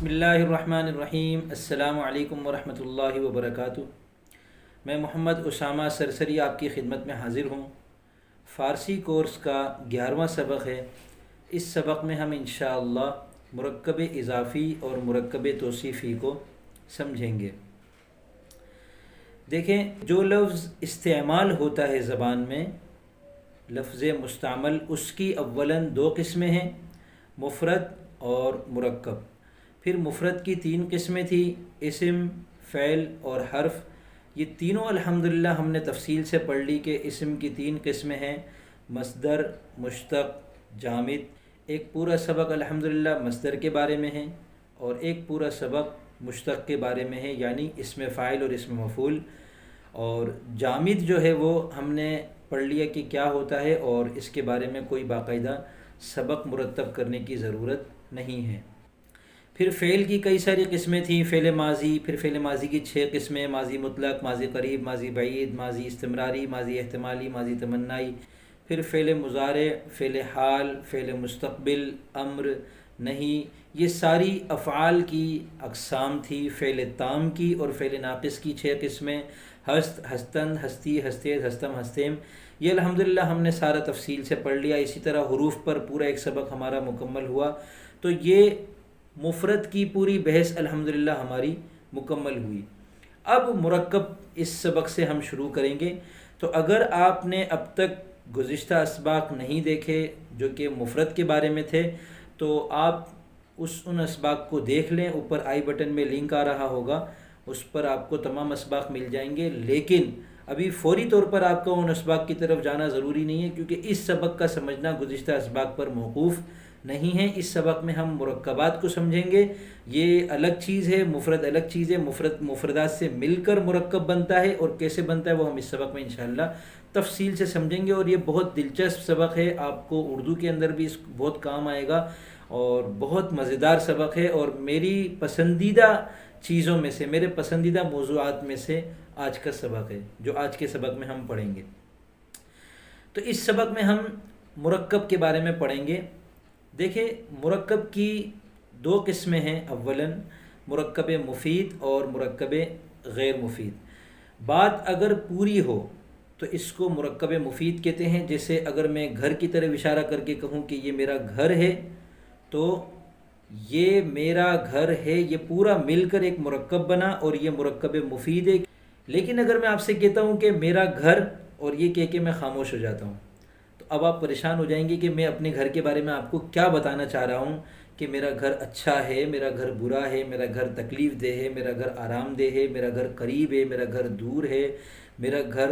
بسم اللہ الرحمن الرحیم۔ السلام علیکم ورحمۃ اللہ وبرکاتہ۔ میں محمد اسامہ سرسری آپ کی خدمت میں حاضر ہوں۔ فارسی کورس کا 11واں سبق ہے۔ اس سبق میں ہم انشاءاللہ مرکب اضافی اور مرکب توصیفی کو سمجھیں گے۔ دیکھیں، جو لفظ استعمال ہوتا ہے زبان میں، لفظ مستعمل، اس کی اولاً دو قسمیں ہیں، مفرد اور مرکب۔ پھر مفرد کی تین قسمیں تھیں، اسم، فعل اور حرف۔ یہ تینوں الحمدللہ ہم نے تفصیل سے پڑھ لی کہ اسم کی تین قسمیں ہیں، مصدر، مشتق، جامد۔ ایک پورا سبق الحمدللہ مصدر کے بارے میں ہے اور ایک پورا سبق مشتق کے بارے میں ہے، یعنی اسم فاعل اور اسم مفعول۔ اور جامد جو ہے وہ ہم نے پڑھ لیا کہ کیا ہوتا ہے، اور اس کے بارے میں کوئی باقاعدہ سبق مرتب کرنے کی ضرورت نہیں ہے۔ پھر فعل کی کئی ساری قسمیں تھیں، فعل ماضی، پھر فعل ماضی کی 6 قسمیں، ماضی مطلق، ماضی قریب، ماضی بعید، ماضی استمراری، ماضی احتمالی، ماضی تمنائی۔ پھر فعل مضارع، فعل حال، فعل مستقبل، امر، نہیں، یہ ساری افعال کی اقسام تھی۔ فعل تام کی اور فعل ناقص کی 6 قسمیں، ہست، ہستن، ہستی، ہستید، ہستم، ہستیم۔ یہ الحمدللہ ہم نے سارا تفصیل سے پڑھ لیا۔ اسی طرح حروف پر پورا ایک سبق ہمارا مکمل ہوا۔ تو یہ مفرد کی پوری بحث الحمدللہ ہماری مکمل ہوئی۔ اب مرکب اس سبق سے ہم شروع کریں گے۔ تو اگر آپ نے اب تک گزشتہ اسباق نہیں دیکھے جو کہ مفرد کے بارے میں تھے، تو آپ ان اسباق کو دیکھ لیں۔ اوپر آئی بٹن میں لنک آ رہا ہوگا، اس پر آپ کو تمام اسباق مل جائیں گے۔ لیکن ابھی فوری طور پر آپ کو ان اسباق کی طرف جانا ضروری نہیں ہے، کیونکہ اس سبق کا سمجھنا گزشتہ اسباق پر موقوف نہیں ہے۔ اس سبق میں ہم مرکبات کو سمجھیں گے۔ یہ الگ چیز ہے، مفرد الگ چیز ہے۔ مفردات سے مل کر مرکب بنتا ہے، اور کیسے بنتا ہے وہ ہم اس سبق میں انشاءاللہ تفصیل سے سمجھیں گے۔ اور یہ بہت دلچسپ سبق ہے، آپ کو اردو کے اندر بھی اس بہت کام آئے گا، اور بہت مزیدار سبق ہے، اور میری پسندیدہ چیزوں میں سے، میرے پسندیدہ موضوعات میں سے آج کا سبق ہے، جو آج کے سبق میں ہم پڑھیں گے۔ تو اس سبق میں ہم مرکب کے بارے میں پڑھیں گے۔ دیکھیں، مرکب کی 2 قسمیں ہیں، اولاً مرکب مفید اور مرکب غیر مفید۔ بات اگر پوری ہو تو اس کو مرکب مفید کہتے ہیں۔ جیسے اگر میں گھر کی طرف اشارہ کر کے کہوں کہ یہ میرا گھر ہے، تو یہ میرا گھر ہے، یہ پورا مل کر ایک مرکب بنا، اور یہ مرکب مفید ہے۔ لیکن اگر میں آپ سے کہتا ہوں کہ میرا گھر، اور یہ کہہ کے میں خاموش ہو جاتا ہوں، تو اب آپ پریشان ہو جائیں گے کہ میں اپنے گھر کے بارے میں آپ کو کیا بتانا چاہ رہا ہوں، کہ میرا گھر اچھا ہے، میرا گھر برا ہے، میرا گھر تکلیف دہ ہے، میرا گھر آرام دہ ہے، میرا گھر قریب ہے، میرا گھر دور ہے، میرا گھر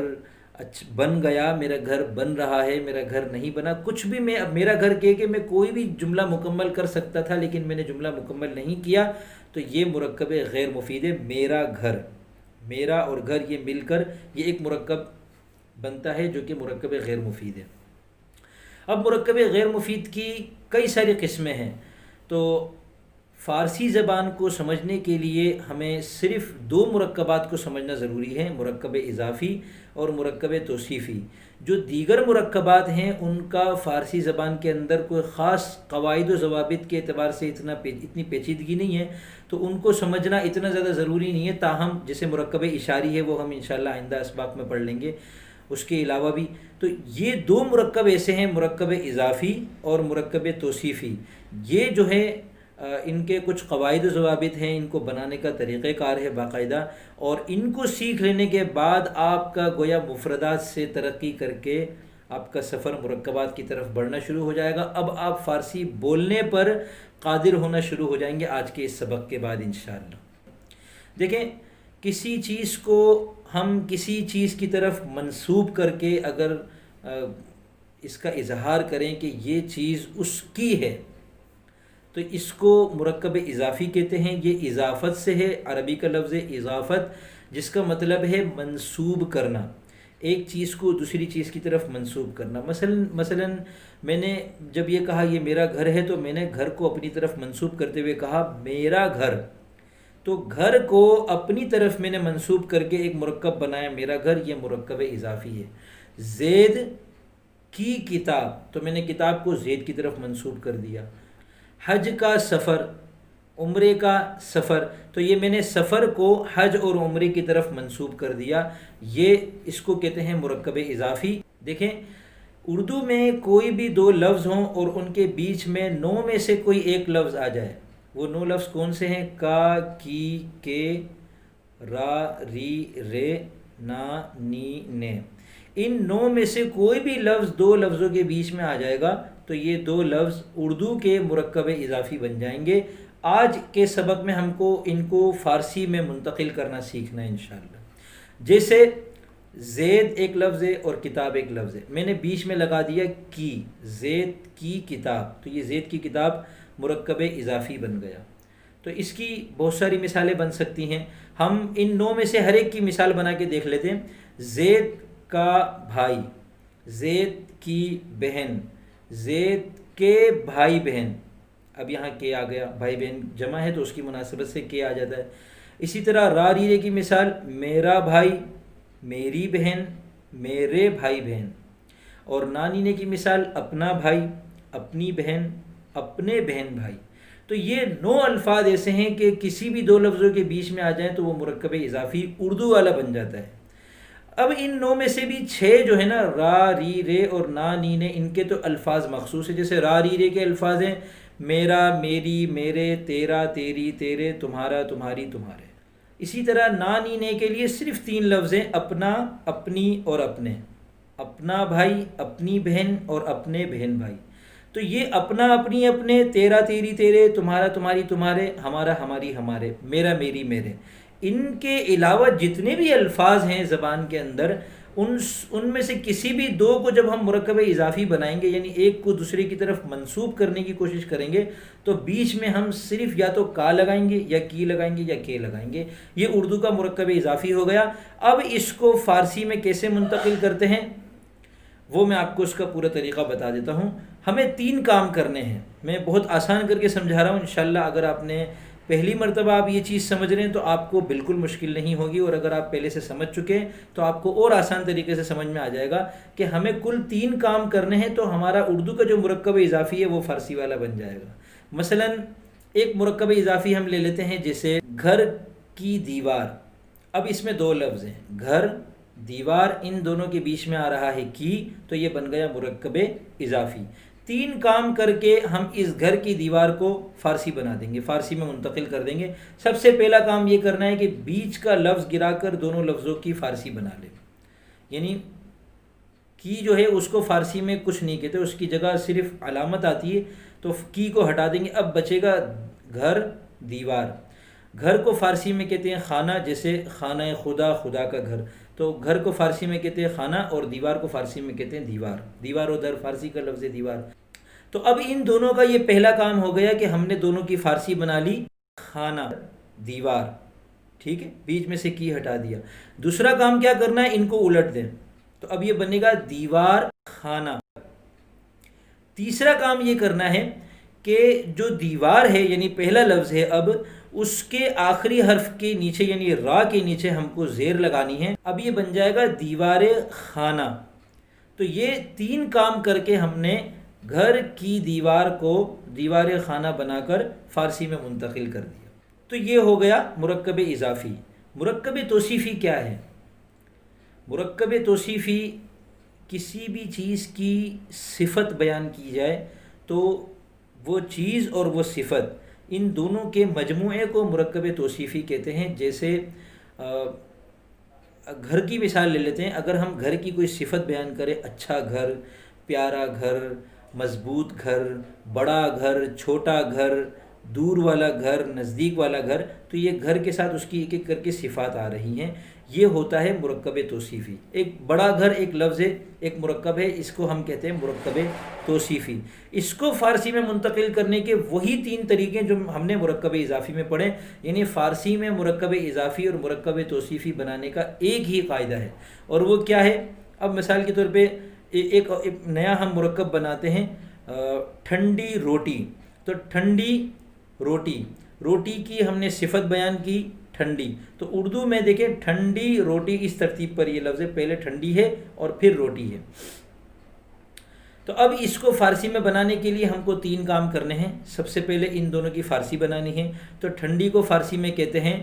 بن گیا، میرا گھر بن رہا ہے، میرا گھر نہیں بنا۔ کچھ بھی میں اب میرا گھر کہہ کے میں کوئی بھی جملہ مکمل کر سکتا تھا، لیکن میں نے جملہ مکمل نہیں کیا، تو یہ مرکب غیر مفید ہے۔ میرا گھر، میرا اور گھر یہ مل کر یہ ایک مرکب بنتا ہے، جو کہ مرکب غیر مفید ہے۔ اب مرکب غیر مفید کی کئی ساری قسمیں ہیں، تو فارسی زبان کو سمجھنے کے لیے ہمیں صرف 2 مرکبات کو سمجھنا ضروری ہے، مرکب اضافی اور مرکب توصیفی۔ جو دیگر مرکبات ہیں ان کا فارسی زبان کے اندر کوئی خاص قواعد و ضوابط کے اعتبار سے اتنی پیچیدگی نہیں ہے، تو ان کو سمجھنا اتنا زیادہ ضروری نہیں ہے۔ تاہم جیسے مرکب اشاری ہے، وہ ہم انشاءاللہ آئندہ اسباق میں پڑھ لیں گے۔ اس کے علاوہ بھی تو یہ 2 مرکب ایسے ہیں، مرکب اضافی اور مرکب توصیفی۔ یہ جو ہے ان کے کچھ قواعد و ضوابط ہیں، ان کو بنانے کا طریقہ کار ہے باقاعدہ، اور ان کو سیکھ لینے کے بعد آپ کا گویا مفردات سے ترقی کر کے آپ کا سفر مرکبات کی طرف بڑھنا شروع ہو جائے گا۔ اب آپ فارسی بولنے پر قادر ہونا شروع ہو جائیں گے آج کے اس سبق کے بعد انشاءاللہ۔ دیکھیں، کسی چیز کو ہم کسی چیز کی طرف منسوب کر کے اگر اس کا اظہار کریں کہ یہ چیز اس کی ہے، تو اس کو مرکب اضافی کہتے ہیں۔ یہ اضافت سے ہے، عربی کا لفظ ہے اضافت، جس کا مطلب ہے منسوب کرنا، ایک چیز کو دوسری چیز کی طرف منسوب کرنا۔ مثلا میں نے جب یہ کہا یہ میرا گھر ہے، تو میں نے گھر کو اپنی طرف منسوب کرتے ہوئے کہا میرا گھر، تو گھر کو اپنی طرف میں نے منسوب کر کے ایک مرکب بنایا، میرا گھر، یہ مرکب اضافی ہے۔ زید کی کتاب، تو میں نے کتاب کو زید کی طرف منسوب کر دیا۔ حج کا سفر، عمرے کا سفر، تو یہ میں نے سفر کو حج اور عمرے کی طرف منسوب کر دیا، یہ اس کو کہتے ہیں مرکب اضافی۔ دیکھیں اردو میں کوئی بھی دو لفظ ہوں اور ان کے بیچ میں 9 میں سے کوئی ایک لفظ آ جائے، وہ 9 لفظ کون سے ہیں؟ کا، کی، کے، را، ری، رے، نا، نی، نے۔ ان 9 میں سے کوئی بھی لفظ دو لفظوں کے بیچ میں آ جائے گا تو یہ دو لفظ اردو کے مرکب اضافی بن جائیں گے۔ آج کے سبق میں ہم کو ان کو فارسی میں منتقل کرنا سیکھنا ہے انشاءاللہ۔ جیسے زید ایک لفظ ہے اور کتاب ایک لفظ ہے، میں نے بیچ میں لگا دیا کی، زید کی کتاب، تو یہ زید کی کتاب مرکب اضافی بن گیا۔ تو اس کی بہت ساری مثالیں بن سکتی ہیں، ہم ان 9 میں سے ہر ایک کی مثال بنا کے دیکھ لیتے ہیں۔ زید کا بھائی، زید کی بہن، زید کے بھائی بہن، اب یہاں کے آ گیا، بھائی بہن جمع ہے تو اس کی مناسبت سے کے آ جاتا ہے۔ اسی طرح را ریرے کی مثال، میرا بھائی، میری بہن، میرے بھائی بہن۔ اور نانینے کی مثال، اپنا بھائی، اپنی بہن، اپنے بہن بھائی۔ تو یہ 9 الفاظ ایسے ہیں کہ کسی بھی دو لفظوں کے بیچ میں آ جائیں تو وہ مرکب اضافی اردو والا بن جاتا ہے۔ اب ان 9 میں سے بھی 6 جو ہے نا، را، ری، رے اور نا، نی، نے، ان کے تو الفاظ مخصوص ہیں۔ جیسے را، ری، رے کے الفاظ ہیں میرا، میری، میرے، تیرا، تیری، تیرے، تمہارا، تمہاری، تمہارے۔ اسی طرح نا، نی، نے کے لیے صرف 3 لفظ ہیں، اپنا، اپنی اور اپنے، اپنا بھائی، اپنی بہن اور اپنے بہن بھائی۔ تو یہ اپنا، اپنی، اپنے، تیرا، تیری، تیرے، تمہارا، تمہاری، تمہارے، ہمارا، ہماری، ہمارے، میرا، میری، میرے، ان کے علاوہ جتنے بھی الفاظ ہیں زبان کے اندر، ان میں سے کسی بھی دو کو جب ہم مرکب اضافی بنائیں گے، یعنی ایک کو دوسرے کی طرف منسوب کرنے کی کوشش کریں گے، تو بیچ میں ہم صرف یا تو کا لگائیں گے یا کی لگائیں گے یا کے لگائیں گے۔ یہ اردو کا مرکب اضافی ہو گیا۔ اب اس کو فارسی میں کیسے منتقل کرتے ہیں وہ میں آپ کو اس کا پورا طریقہ بتا دیتا ہوں۔ ہمیں 3 کام کرنے ہیں، میں بہت آسان کر کے سمجھا رہا ہوں، انشاءاللہ اگر آپ نے پہلی مرتبہ آپ یہ چیز سمجھ رہے ہیں تو آپ کو بالکل مشکل نہیں ہوگی، اور اگر آپ پہلے سے سمجھ چکے ہیں تو آپ کو اور آسان طریقے سے سمجھ میں آ جائے گا کہ ہمیں کل 3 کام کرنے ہیں تو ہمارا اردو کا جو مرکب اضافی ہے وہ فارسی والا بن جائے گا۔ مثلا ایک مرکب اضافی ہم لے لیتے ہیں، جیسے گھر کی دیوار۔ اب اس میں 2 لفظ ہیں، گھر، دیوار، ان دونوں کے بیچ میں آ رہا ہے کی، تو یہ بن گیا مرکب اضافی۔ 3 کام کر کے ہم اس گھر کی دیوار کو فارسی بنا دیں گے، فارسی میں منتقل کر دیں گے۔ سب سے پہلا کام یہ کرنا ہے کہ بیچ کا لفظ گرا کر دونوں لفظوں کی فارسی بنا لیں، یعنی کی جو ہے اس کو فارسی میں کچھ نہیں کہتے، اس کی جگہ صرف علامت آتی ہے، تو کی کو ہٹا دیں گے، اب بچے گا گھر، دیوار۔ گھر کو فارسی میں کہتے ہیں خانہ، جیسے خانہ خدا، خدا کا گھر، تو گھر کو فارسی میں کہتے ہیں خانہ، اور دیوار کو فارسی میں کہتے ہیں دیوار۔ دیوار و در فارسی کا لفظ ہے دیوار۔ تو اب ان دونوں کا یہ پہلا کام ہو گیا کہ ہم نے دونوں کی فارسی بنا لی، خانہ، دیوار، ٹھیک ہے، بیچ میں سے کی ہٹا دیا۔ دوسرا کام کیا کرنا ہے، ان کو الٹ دیں، تو اب یہ بنے گا دیوار، خانہ۔ تیسرا کام یہ کرنا ہے کہ جو دیوار ہے یعنی پہلا لفظ ہے، اب اس کے آخری حرف کے نیچے یعنی را کے نیچے ہم کو زیر لگانی ہے، اب یہ بن جائے گا دیوار خانہ۔ تو یہ 3 کام کر کے ہم نے گھر کی دیوار کو دیوار خانہ بنا کر فارسی میں منتقل کر دیا۔ تو یہ ہو گیا مرکب اضافی۔ مرکب توصیفی کیا ہے؟ مرکب توصیفی کسی بھی چیز کی صفت بیان کی جائے تو وہ چیز اور وہ صفت، ان دونوں کے مجموعے کو مرکب توصیفی کہتے ہیں۔ جیسے گھر کی مثال لے لیتے ہیں، اگر ہم گھر کی کوئی صفت بیان کریں، اچھا گھر، پیارا گھر، مضبوط گھر، بڑا گھر، چھوٹا گھر، دور والا گھر، نزدیک والا گھر، تو یہ گھر کے ساتھ اس کی ایک ایک کر کے صفات آ رہی ہیں، یہ ہوتا ہے مرکب توصیفی۔ ایک بڑا گھر ایک لفظ ہے، ایک مرکب ہے، اس کو ہم کہتے ہیں مرکب توصیفی۔ اس کو فارسی میں منتقل کرنے کے وہی 3 طریقے جو ہم نے مرکب اضافی میں پڑھے، یعنی فارسی میں مرکب اضافی اور مرکب توصیفی بنانے کا ایک ہی قاعدہ ہے، اور وہ کیا ہے؟ اب مثال کے طور پہ ایک نیا ہم مرکب بناتے ہیں، ٹھنڈی روٹی۔ تو ٹھنڈی روٹی، روٹی کی ہم نے صفت بیان کی ٹھنڈی، تو اردو میں دیکھیں ٹھنڈی روٹی اس ترتیب پر یہ لفظ ہے، پہلے ٹھنڈی ہے اور پھر روٹی ہے۔ تو اب اس کو فارسی میں بنانے کے لیے ہم کو 3 کام کرنے ہیں۔ سب سے پہلے ان دونوں کی فارسی بنانی ہے۔ تو ٹھنڈی کو فارسی میں کہتے ہیں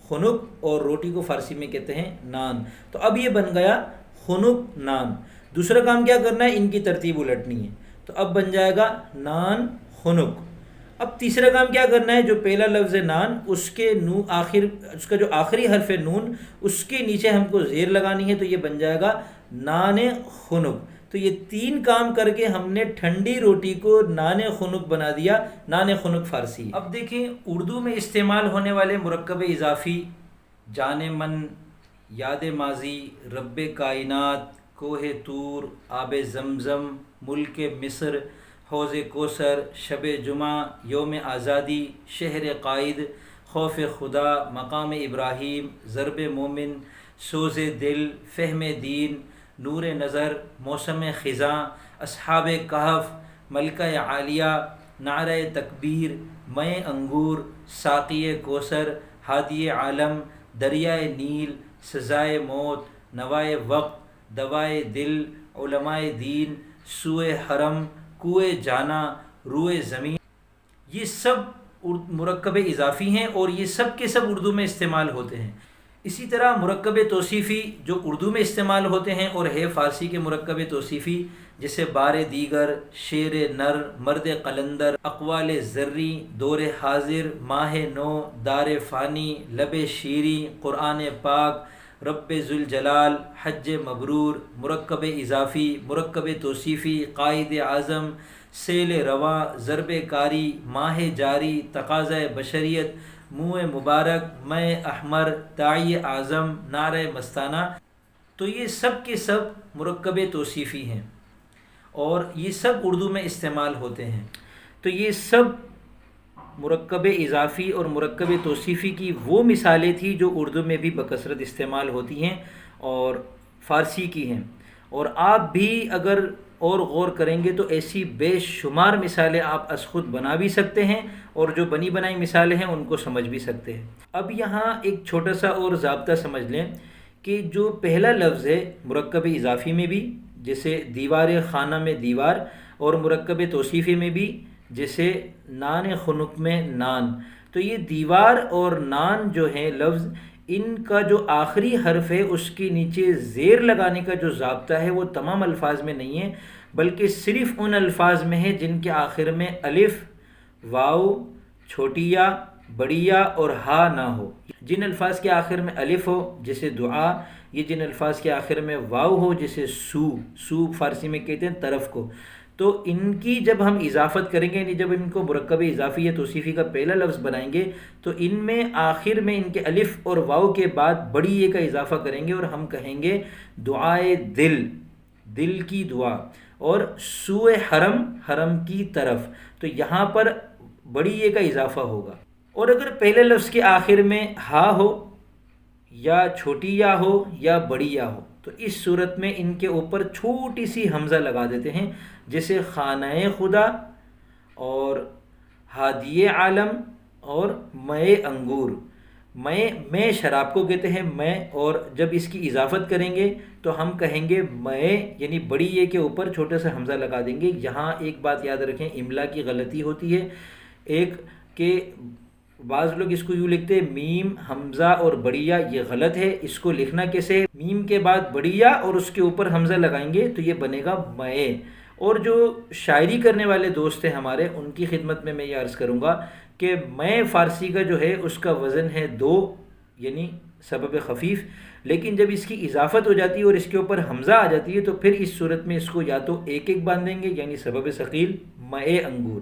خنک اور روٹی کو فارسی میں کہتے ہیں نان۔ تو اب یہ بن گیا خنک نان۔ دوسرا کام کیا کرنا ہے، ان کی ترتیب الٹنی ہے۔ تو اب بن جائے گا نان خنک۔ اب تیسرا کام کیا کرنا ہے، جو پہلا لفظ ہے نان، اس کا جو آخری حرف ہے نون، اس کے نیچے ہم کو زیر لگانی ہے، تو یہ بن جائے گا نان خنک۔ تو یہ 3 کام کر کے ہم نے ٹھنڈی روٹی کو نان خنک بنا دیا۔ نان خنک فارسی۔ اب دیکھیں اردو میں استعمال ہونے والے مرکب اضافی، جان من، یاد ماضی، رب کائنات، کوہ طور، آب زمزم، ملک مصر، حوض کوثر، شب جمعہ، یوم آزادی، شہر قائد، خوف خدا، مقام ابراہیم، ضرب مومن، سوز دل، فہم دین، نور نظر، موسم خزاں، اصحاب کہف، ملکہ عالیہ، نعرہ تکبیر، مے انگور، ساقی کوثر، ہادی عالم، دریائے نیل، سزائے موت، نوائے وقت، دوائے دل، علماء دین، سوئے حرم، کوئے جانا، روئے زمین، یہ سب مرکب اضافی ہیں اور یہ سب کے سب اردو میں استعمال ہوتے ہیں۔ اسی طرح مرکب توصیفی جو اردو میں استعمال ہوتے ہیں اور ہے فارسی کے مرکب توصیفی، جیسے بار دیگر، شیر نر، مرد قلندر، اقوال زرری، دور حاضر، ماہ نو، دار فانی، لب شیری، قرآن پاک، رب ذوالجلال، حج مبرور، مرکب اضافی، مرکب توصیفی، قائد اعظم، سیل رواں، ضرب کاری، ماہ جاری، تقاضۂ بشریت، منہ مبارک، میں احمر، داعی اعظم، نعرہ مستانہ، تو یہ سب کے سب مرکب توصیفی ہیں اور یہ سب اردو میں استعمال ہوتے ہیں۔ تو یہ سب مرکب اضافی اور مرکب توصیفی کی وہ مثالیں تھیں جو اردو میں بھی بکثرت استعمال ہوتی ہیں اور فارسی کی ہیں، اور آپ بھی اگر اور غور کریں گے تو ایسی بے شمار مثالیں آپ از خود بنا بھی سکتے ہیں اور جو بنی بنائی مثالیں ہیں ان کو سمجھ بھی سکتے ہیں۔ اب یہاں ایک چھوٹا سا اور ضابطہ سمجھ لیں کہ جو پہلا لفظ ہے مرکب اضافی میں بھی، جیسے دیوار خانہ میں دیوار، اور مرکب توصیفی میں بھی جیسے نان خنک میں نان، تو یہ دیوار اور نان جو ہیں لفظ، ان کا جو آخری حرف ہے اس کے نیچے زیر لگانے کا جو ضابطہ ہے وہ تمام الفاظ میں نہیں ہے، بلکہ صرف ان الفاظ میں ہے جن کے آخر میں الف، واو، چھوٹی یا، بڑی یا اور ہا نہ ہو۔ جن الفاظ کے آخر میں الف ہو جیسے دعا، یہ جن الفاظ کے آخر میں واو ہو جیسے سو فارسی میں کہتے ہیں طرف کو، تو ان کی جب ہم اضافت کریں گے، یعنی جب ان کو مرکب اضافی یا توصیفی کا پہلا لفظ بنائیں گے تو ان میں آخر میں ان کے الف اور واو کے بعد بڑی یہ کا اضافہ کریں گے اور ہم کہیں گے دعائے دل، دل کی دعا، اور سوئے حرم، حرم کی طرف، تو یہاں پر بڑی یہ کا اضافہ ہوگا۔ اور اگر پہلے لفظ کے آخر میں ہا ہو یا چھوٹی یا ہو یا بڑی یا ہو تو اس صورت میں ان کے اوپر چھوٹی سی حمزہ لگا دیتے ہیں، جیسے خانہ خدا اور ہادی عالم اور میں انگور۔ میں شراب کو کہتے ہیں میں، اور جب اس کی اضافت کریں گے تو ہم کہیں گے میں، یعنی بڑی یہ کے اوپر چھوٹا سا حمزہ لگا دیں گے۔ یہاں ایک بات یاد رکھیں، املا کی غلطی ہوتی ہے، ایک کہ بعض لوگ اس کو یوں لکھتے ہیں میم حمزہ اور بڑیا، یہ غلط ہے۔ اس کو لکھنا کیسے ہے، میم کے بعد بڑیا اور اس کے اوپر حمزہ لگائیں گے تو یہ بنے گا میں۔ اور جو شاعری کرنے والے دوست ہیں ہمارے، ان کی خدمت میں یہ عرض کروں گا کہ میں فارسی کا جو ہے اس کا وزن ہے 2، یعنی سبب خفیف، لیکن جب اس کی اضافت ہو جاتی ہے اور اس کے اوپر حمزہ آ جاتی ہے تو پھر اس صورت میں اس کو یا تو 1 باندھیں گے یعنی سبب ثقیل میں انگور،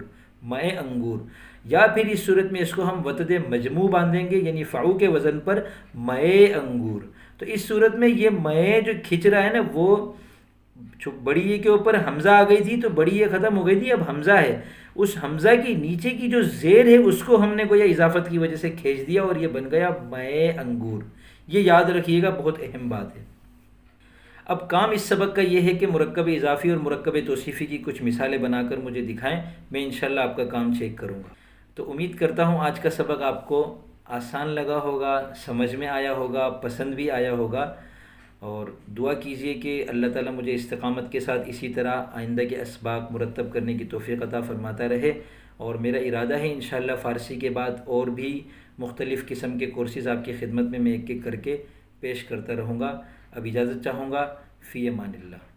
میں انگور، یا پھر اس صورت میں اس کو ہم وتد مجموع باندھیں گے یعنی فعو کے وزن پر میں انگور۔ تو اس صورت میں یہ میں جو کھنچ رہا ہے نا، وہ بڑی یہ کے اوپر حمزہ آ گئی تھی تو بڑی یہ ختم ہو گئی تھی، اب حمزہ ہے، اس حمزہ کی نیچے کی جو زیر ہے اس کو ہم نے گویا اضافت کی وجہ سے کھینچ دیا اور یہ بن گیا میں انگور۔ یہ یاد رکھیے گا، بہت اہم بات ہے۔ اب کام اس سبق کا یہ ہے کہ مرکب اضافی اور مرکب توصیفی کی کچھ مثالیں بنا کر مجھے دکھائیں، میں انشاءاللہ آپ کا کام چیک کروں گا۔ تو امید کرتا ہوں آج کا سبق آپ کو آسان لگا ہوگا، سمجھ میں آیا ہوگا، پسند بھی آیا ہوگا۔ اور دعا کیجیے کہ اللہ تعالیٰ مجھے استقامت کے ساتھ اسی طرح آئندہ کے اسباق مرتب کرنے کی توفیق عطا فرماتا رہے۔ اور میرا ارادہ ہے انشاءاللہ فارسی کے بعد اور بھی مختلف قسم کے کورسز آپ کی خدمت میں ایک ایک کر کے پیش کرتا رہوں گا۔ اب اجازت چاہوں گا، فی امان اللہ۔